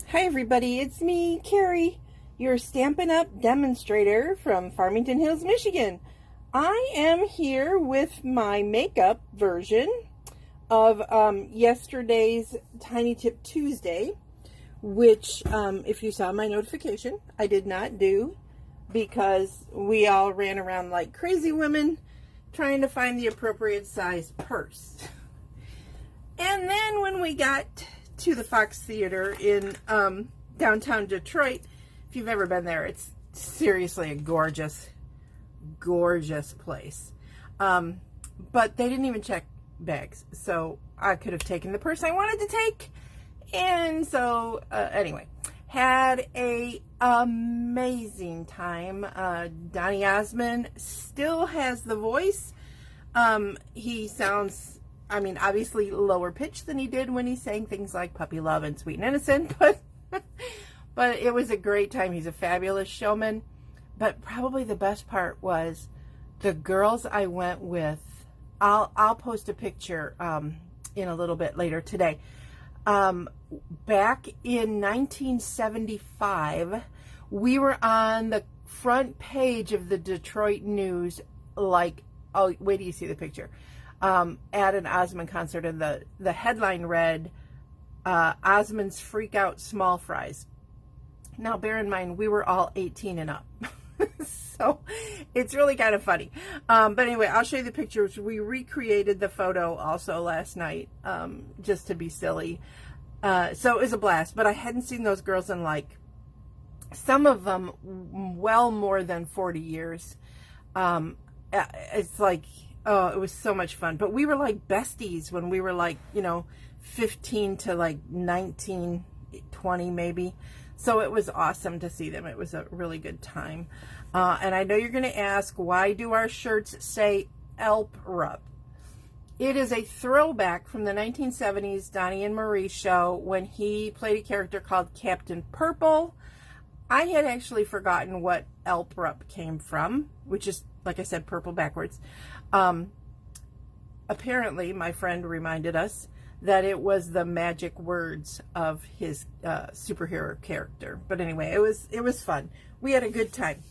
Hi everybody, it's me, Carrie, your Stampin' Up! Demonstrator from Farmington Hills, Michigan. I am here with my makeup version of yesterday's Tiny Tip Tuesday, which, if you saw my notification, I did not do because we all ran around like crazy women trying to find the appropriate size purse. And then when we got to the Fox Theater in downtown Detroit, if you've ever been there, it's seriously a gorgeous, gorgeous place. But they didn't even check bags, so I could have taken the purse I wanted to take. And so anyway, had a amazing time. Donny Osmond still has the voice. He sounds, I mean, obviously lower pitched than he did when he sang things like Puppy Love and Sweet and Innocent, but it was a great time. He's a fabulous showman. But probably the best part was the girls I went with. I'll post a picture in a little bit later today. Back in 1975, we were on the front page of the Detroit News, like, oh, wait till you see the picture. At an Osmond concert, and the headline read, Osmond's Freak Out Small Fries. Now, bear in mind, we were all 18 and up. So, it's really kind of funny. But anyway, I'll show you the pictures. We recreated the photo also last night, just to be silly. So, it was a blast. But I hadn't seen those girls in, like, some of them well more than 40 years. It's like, oh, it was so much fun. But we were like besties when we were like, 15 to like 19, 20 maybe. So it was awesome to see them. It was a really good time. And I know you're going to ask, why do our shirts say Elp Rup? It is a throwback from the 1970s Donny and Marie show when he played a character called Captain Purple. I had actually forgotten what Elp Rup came from, which is, like I said, purple backwards. Apparently, my friend reminded us that it was the magic words of his superhero character. But anyway, it was fun. We had a good time.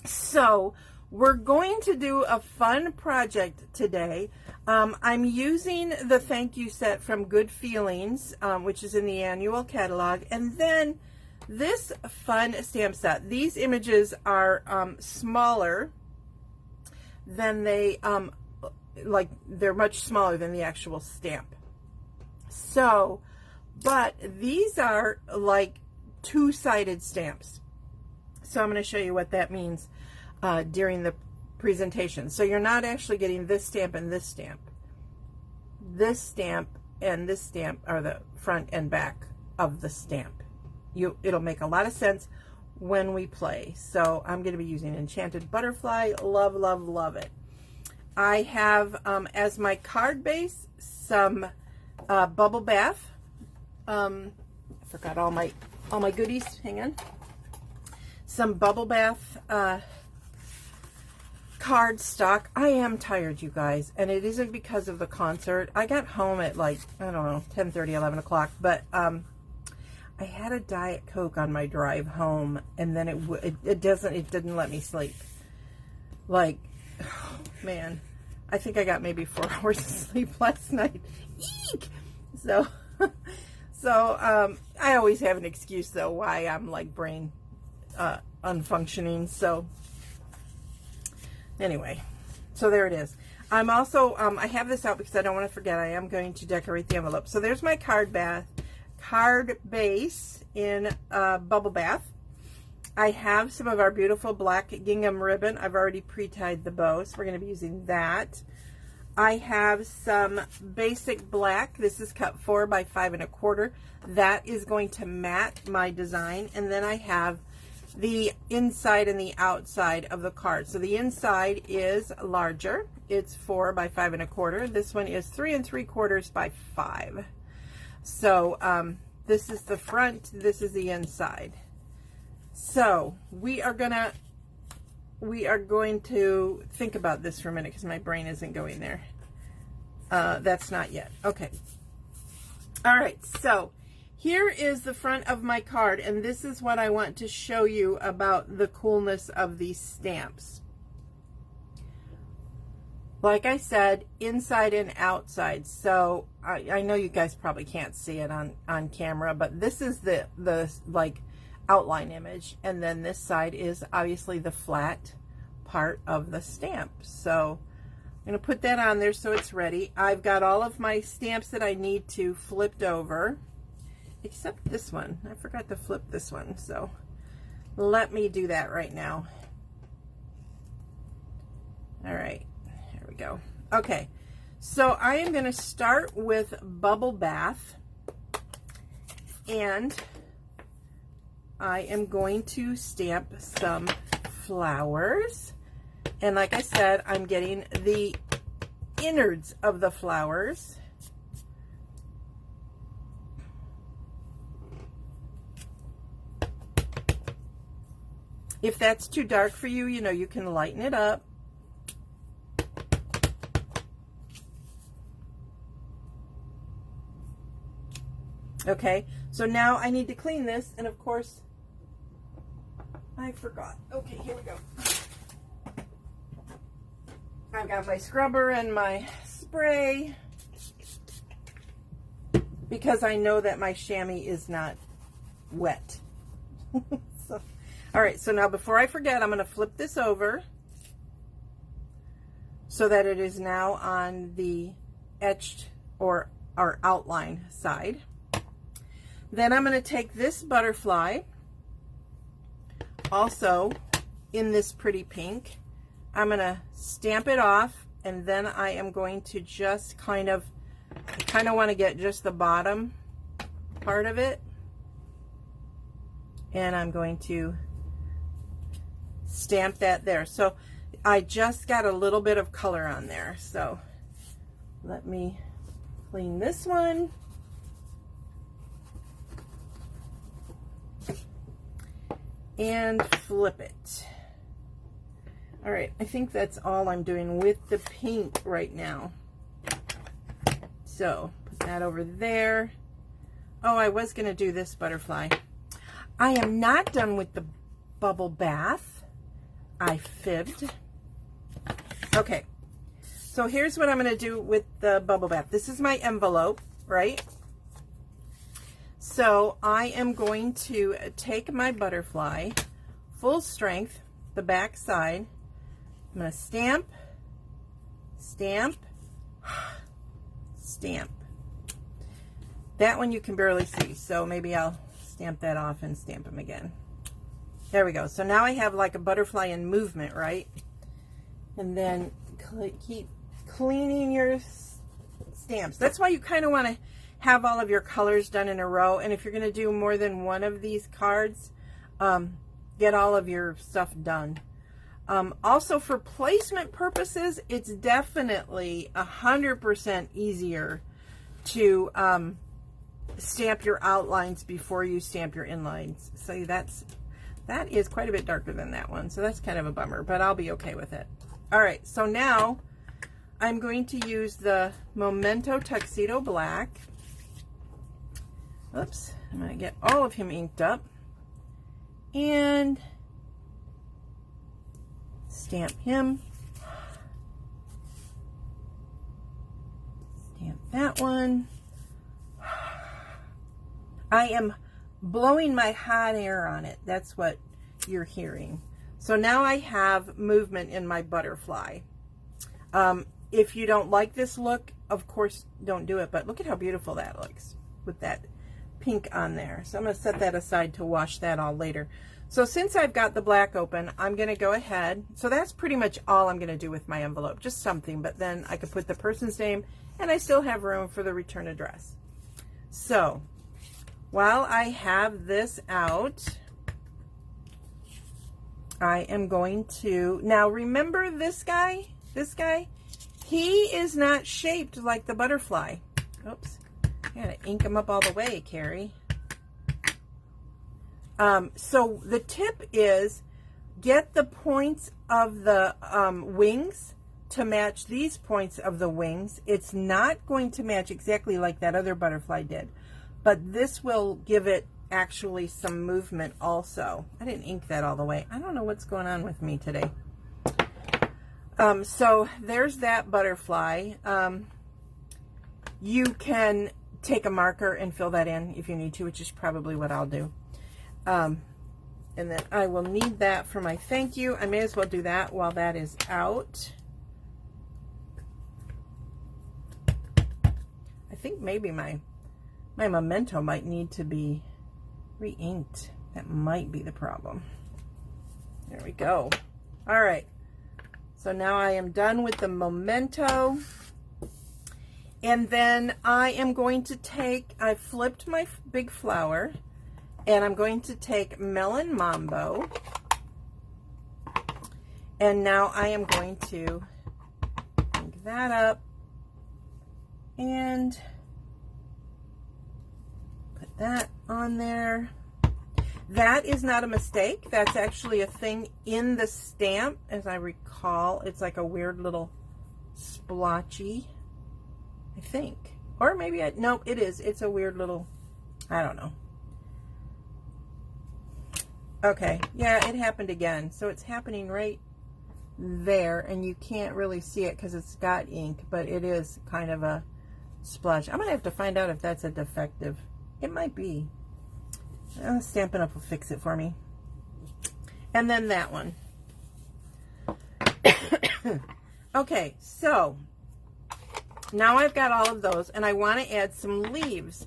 So, we're going to do a fun project today. I'm using the thank you set from Good Feelings, which is in the annual catalog. And then this fun stamp set. These images are smaller than they, they're much smaller than the actual stamp. So, but these are like two-sided stamps. So I'm going to show you what that means during the presentation. So you're not actually getting this stamp and this stamp. This stamp and this stamp are the front and back of the stamp. It'll make a lot of sense when we play. So I'm going to be using Enchanted Butterfly. Love, love, love it. I have as my card base some Bubble Bath. I forgot all my goodies. Hang on. Some Bubble Bath card stock. I am tired, you guys, and it isn't because of the concert. I got home at like, I don't know, 10:30, 11 o'clock, but I had a Diet Coke on my drive home, and then it didn't let me sleep. Like, oh, man, I think I got maybe 4 hours of sleep last night. Eek! So I always have an excuse though why I'm like brain unfunctioning. So anyway, so there it is. I'm also I have this out because I don't want to forget. I am going to decorate the envelope. So there's my card base in Bubble Bath. I have some of our beautiful black gingham ribbon. I've already pre-tied the bow, so we're going to be using that. I have some basic black. This is cut 4 by 5 1/4. That is going to mat my design. And then I have the inside and the outside of the card. So the inside is larger. It's 4 by 5 1/4. This one is 3 3/4 by 5. So this is the front. This is the inside. So we are going to think about this for a minute because my brain isn't going there. That's not yet. Okay. All right. So here is the front of my card, and this is what I want to show you about the coolness of these stamps. Like I said, inside and outside. So I know you guys probably can't see it on camera, but this is the like outline image, and then this side is obviously the flat part of the stamp. So I'm going to put that on there so it's ready. I've got all of my stamps that I need to flipped over, except this one. I forgot to flip this one, so let me do that right now. All right. Go. Okay, so I am going to start with Bubble Bath, and I am going to stamp some flowers, and like I said, I'm getting the innards of the flowers. If that's too dark for you, you know, you can lighten it up. Okay, so now I need to clean this, and of course, I forgot. Okay, here we go. I've got my scrubber and my spray, because I know that my chamois is not wet. So, all right, so now before I forget, I'm going to flip this over so that it is now on the etched or outline side. Then I'm going to take this butterfly, also in this pretty pink. I'm going to stamp it off, and then I am going to just kind of want to get just the bottom part of it. And I'm going to stamp that there. So I just got a little bit of color on there. So let me clean this one. And flip it. All right, I think that's all I'm doing with the pink right now. So put that over there. Oh, I was going to do this butterfly. I am not done with the bubble bath. I fibbed. Okay, so here's what I'm going to do with the bubble bath. This is my envelope, right? So I am going to take my butterfly, full strength, the back side. I'm going to stamp, stamp, stamp. That one you can barely see, so maybe I'll stamp that off and stamp them again. There we go. So now I have like a butterfly in movement, right? And then keep cleaning your stamps. That's why you kind of want to have all of your colors done in a row. And if you're going to do more than one of these cards, get all of your stuff done. Also for placement purposes, it's definitely 100% easier to stamp your outlines before you stamp your inlines. So that is quite a bit darker than that one. So that's kind of a bummer, but I'll be okay with it. All right, so now I'm going to use the Memento Tuxedo Black. Oops, I'm going to get all of him inked up and stamp him. Stamp that one. I am blowing my hot air on it. That's what you're hearing. So now I have movement in my butterfly. If you don't like this look, of course, don't do it. But look at how beautiful that looks with that pink on there. So I'm going to set that aside to wash that all later. So since I've got the black open, I'm going to go ahead. So that's pretty much all I'm going to do with my envelope. Just something, but then I could put the person's name, and I still have room for the return address. So while I have this out, I am going to, now remember this guy, he is not shaped like the butterfly. Oops, I gotta ink him up all the way, Carrie. So the tip is get the points of the wings to match these points of the wings. It's not going to match exactly like that other butterfly did, but this will give it actually some movement also. I didn't ink that all the way. I don't know what's going on with me today. So there's that butterfly. You can take a marker and fill that in if you need to, which is probably what I'll do. And then I will need that for my thank you. I may as well do that while that is out. I think maybe my memento might need to be re-inked. That might be the problem. There we go. All right. So now I am done with the memento. And then I am going to take, I flipped my big flower, and I'm going to take Melon Mambo. And now I am going to ink that up and put that on there. That is not a mistake. That's actually a thing in the stamp, as I recall. It's like a weird little splotchy, I think. Or maybe nope, it is. It's a weird little, I don't know. Okay, yeah, it happened again. So it's happening right there, and you can't really see it because it's got ink, but it is kind of a splotch. I'm going to have to find out if that's a defective. It might be. Stampin' Up will fix it for me. And then that one. Okay, so now I've got all of those, and I want to add some leaves,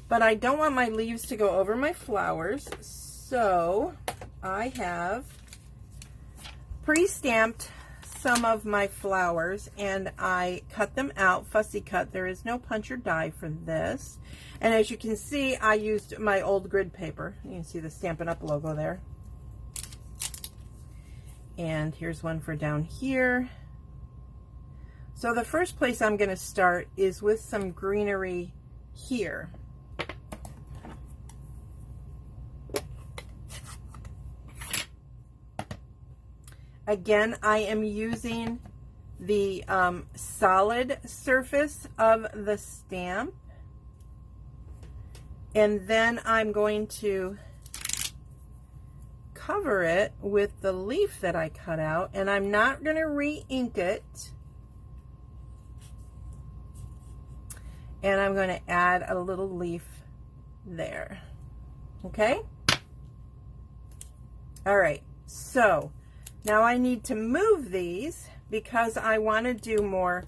but I don't want my leaves to go over my flowers, so I have pre-stamped some of my flowers, and I cut them out, fussy cut. There is no punch or die for this. And as you can see, I used my old grid paper. You can see the Stampin' Up logo there. And here's one for down here. So the first place I'm going to start is with some greenery here. Again, I am using the solid surface of the stamp. And then I'm going to cover it with the leaf that I cut out. And I'm not going to re-ink it. And I'm going to add a little leaf there. Okay? All right. So now I need to move these because I want to do more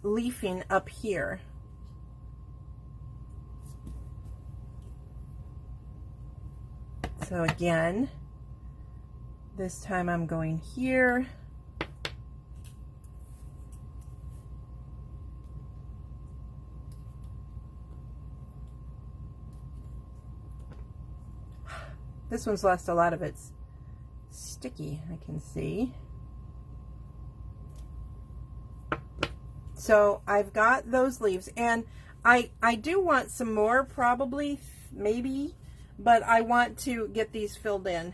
leafing up here. So again, this time I'm going here. This one's lost a lot of its sticky, I can see. So I've got those leaves, and I do want some more, probably, maybe, but I want to get these filled in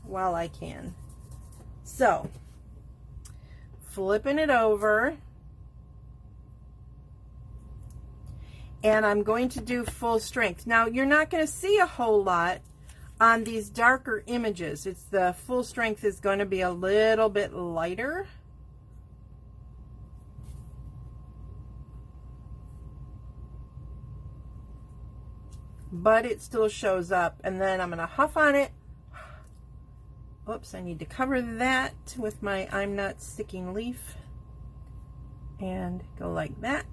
while I can. So, flipping it over, and I'm going to do full strength. Now, you're not going to see a whole lot on these darker images. It's the full strength is going to be a little bit lighter. But it still shows up, and then I'm going to huff on it. Oops, I need to cover that with my I'm Not Sticking leaf, and go like that.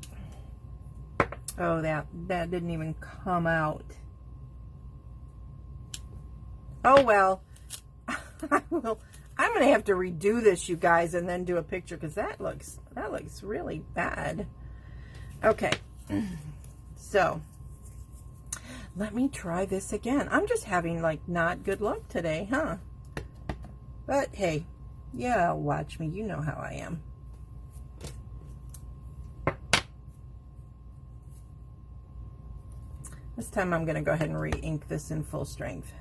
Oh, that didn't even come out. Oh well. I'm going to have to redo this, you guys, and then do a picture, because that looks really bad. Okay, so let me try this again. I'm just having like not good luck today, huh? But hey, yeah, watch me. You know how I am. This time I'm going to go ahead and re-ink this in full strength.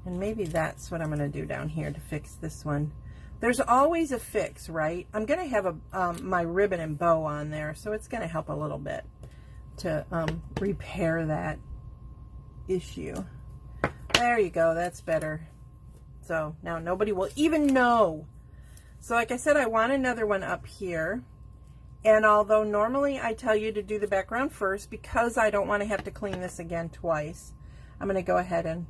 And maybe that's what I'm going to do down here to fix this one. There's always a fix, right? I'm going to have a my ribbon and bow on there, so it's going to help a little bit. to repair that issue. There you go, that's better. So now nobody will even know. So like I said, I want another one up here. And although normally I tell you to do the background first, because I don't want to have to clean this again twice, I'm going to go ahead and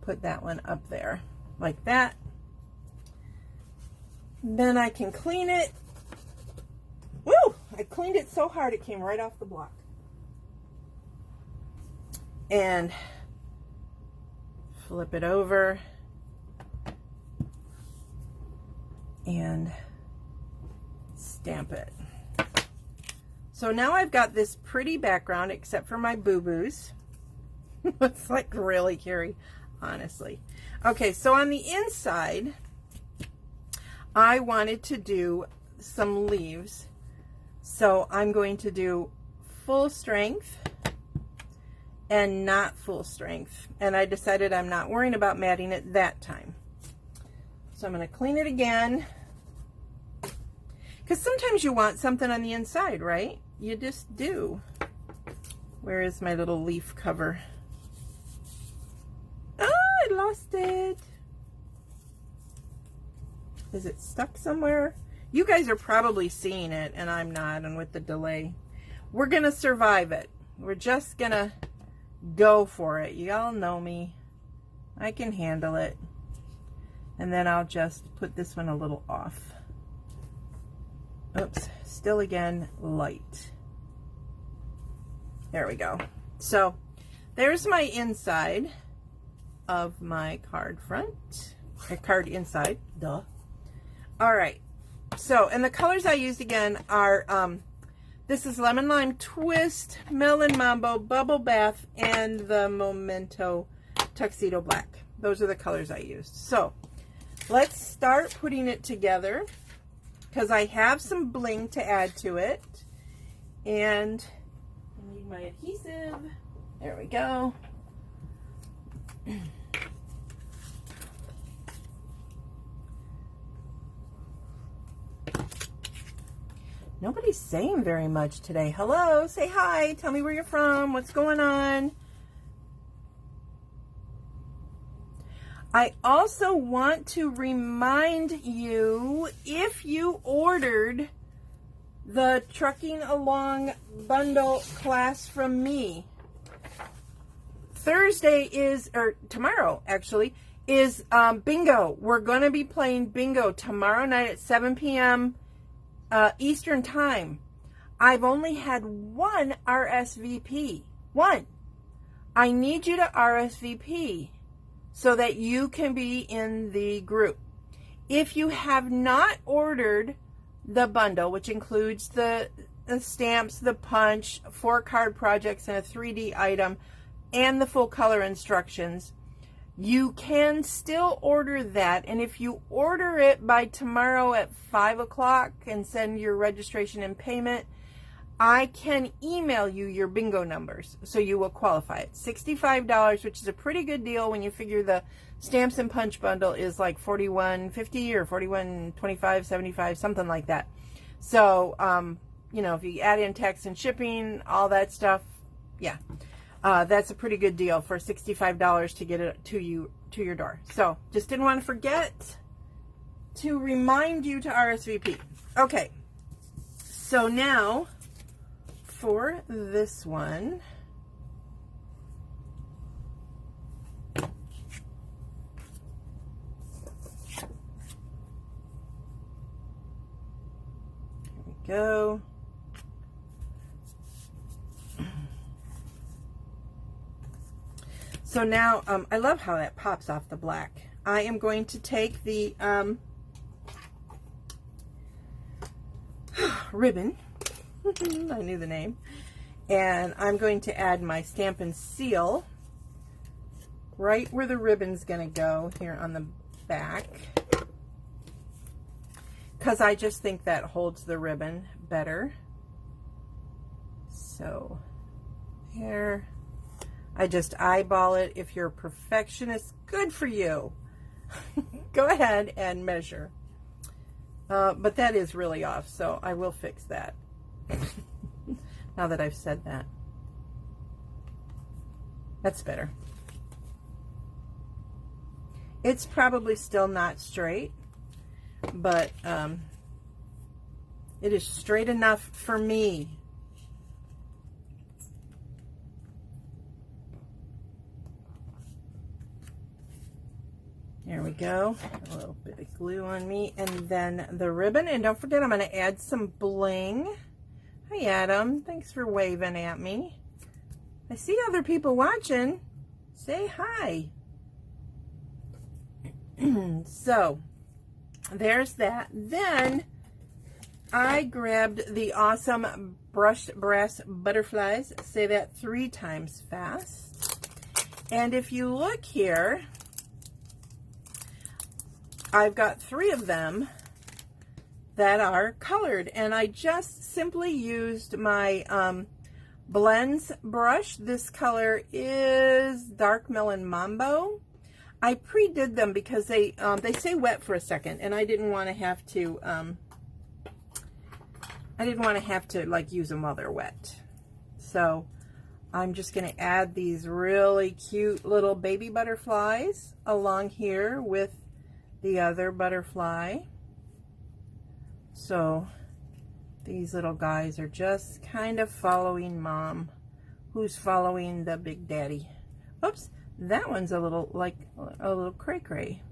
put that one up there like that. Then I can clean it. Woo! I cleaned it so hard it came right off the block. And flip it over and stamp it. So now I've got this pretty background except for my boo-boos. It's like really, Carrie, honestly. Okay, so on the inside, I wanted to do some leaves. So I'm going to do full strength and not full strength. And I decided I'm not worrying about matting it that time. So I'm going to clean it again. Because sometimes you want something on the inside, right? You just do. Where is my little leaf cover? Oh, I lost it. Is it stuck somewhere? You guys are probably seeing it, and I'm not, and with the delay. We're going to survive it. We're just going to go for it. You all know me. I can handle it. And then I'll just put this one a little off. Oops, still again, light. There we go. So there's my inside of my card front, or card inside, duh. All right, so, and the colors I used again are, this is Lemon Lime Twist, Melon Mambo, Bubble Bath, and the Memento Tuxedo Black. Those are the colors I used. So let's start putting it together, because I have some bling to add to it. And I need my adhesive. There we go. Nobody's saying very much today. Hello, say hi, tell me where you're from, what's going on. I also want to remind you, if you ordered the Trucking Along bundle class from me, Thursday is, or tomorrow actually, is bingo. We're going to be playing bingo tomorrow night at 7 p.m. Eastern time. I've only had one RSVP. One. I need you to RSVP so that you can be in the group. If you have not ordered the bundle, which includes the stamps, the punch, 4 card projects, and a 3D item, and the full color instructions, you can still order that. And if you order it by tomorrow at 5 o'clock and send your registration and payment, I can email you your bingo numbers, so you will qualify. It's $65, which is a pretty good deal when you figure the stamps and punch bundle is like $41.50 or $41.25, $75, something like that. So, you know, if you add in tax and shipping, all that stuff, yeah, that's a pretty good deal for $65 to get it to your door. So, just didn't want to forget to remind you to RSVP. Okay, so now for this one, here we go. So now, I love how that pops off the black. I am going to take the ribbon, I knew the name, and I'm going to add my stamp and seal right where the ribbon's going to go here on the back, because I just think that holds the ribbon better. So there. I just eyeball it. If you're a perfectionist, good for you. Go ahead and measure. But that is really off, so I will fix that. Now that I've said that. That's better. It's probably still not straight, but it is straight enough for me. There we go. A little bit of glue on me, and then the ribbon. And don't forget, I'm going to add some bling. Hi, Adam. Thanks for waving at me. I see other people watching. Say hi. So, there's that. Then, I grabbed the awesome brushed brass butterflies. Say that 3 times fast. And if you look here, I've got 3 of them that are colored, and I just simply used my blends brush. This color is Dark Melon Mambo. I pre-did them because they say wet for a second, and I didn't want to have to like use them while they're wet. So I'm just going to add these really cute little baby butterflies along here with the other butterfly. So these little guys are just kind of following mom, who's following the big daddy. Oops, that one's a little like a little cray-cray.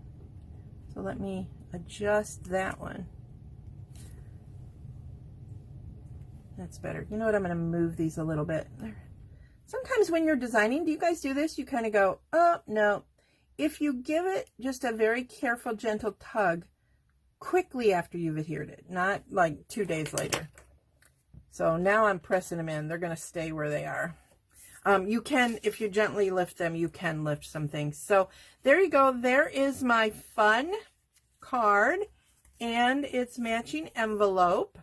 So let me adjust that one. That's better. You know what? I'm going to move these a little bit. Sometimes when you're designing, do you guys do this? You kind of go, oh, no. If you give it just a very careful, gentle tug quickly after you've adhered it, not like 2 days later. So now I'm pressing them in. They're going to stay where they are. You can, if you gently lift them, you can lift some things. So there you go. There is my fun card and its matching envelope.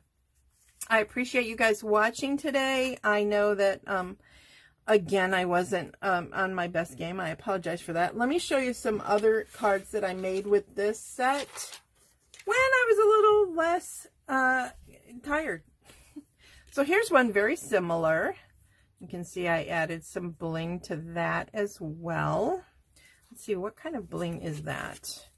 I appreciate you guys watching today. I know that, again, I wasn't on my best game. I apologize for that. Let me show you some other cards that I made with this set when I was a little less tired. So here's one very similar. You can see I added some bling to that as well. Let's see, what kind of bling is that?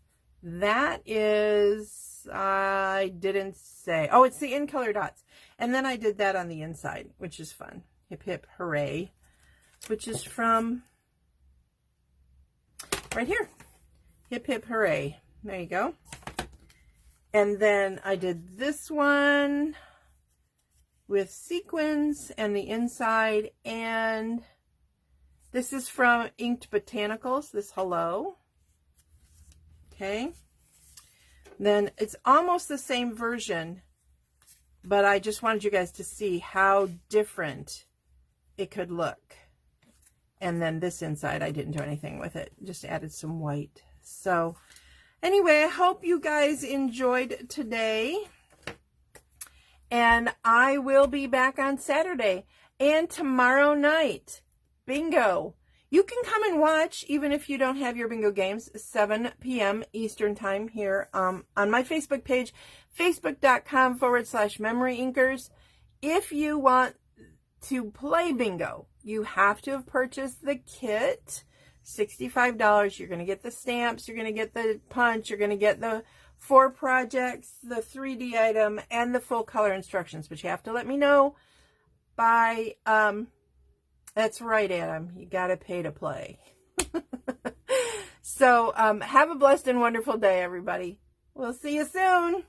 That is, I didn't say. Oh, it's the in color dots. And then I did that on the inside, which is fun. Hip, hip, hooray. Which is from right here. Hip, hip, hooray. There you go. And then I did this one with sequins and the inside. And this is from Inked Botanicals, this hello. Okay. Then it's almost the same version, but I just wanted you guys to see how different it could look. And then this inside, I didn't do anything with it. Just added some white. So anyway, I hope you guys enjoyed today. And I will be back on Saturday. And tomorrow night, bingo. You can come and watch, even if you don't have your bingo games, 7 p.m. Eastern time here on my Facebook page, facebook.com/MemoryINKers. If you want to play bingo, you have to have purchased the kit, $65. You're going to get the stamps, you're going to get the punch, you're going to get the 4 projects, the 3D item, and the full color instructions. But you have to let me know by, that's right, Adam, you got to pay to play. So have a blessed and wonderful day, everybody. We'll see you soon.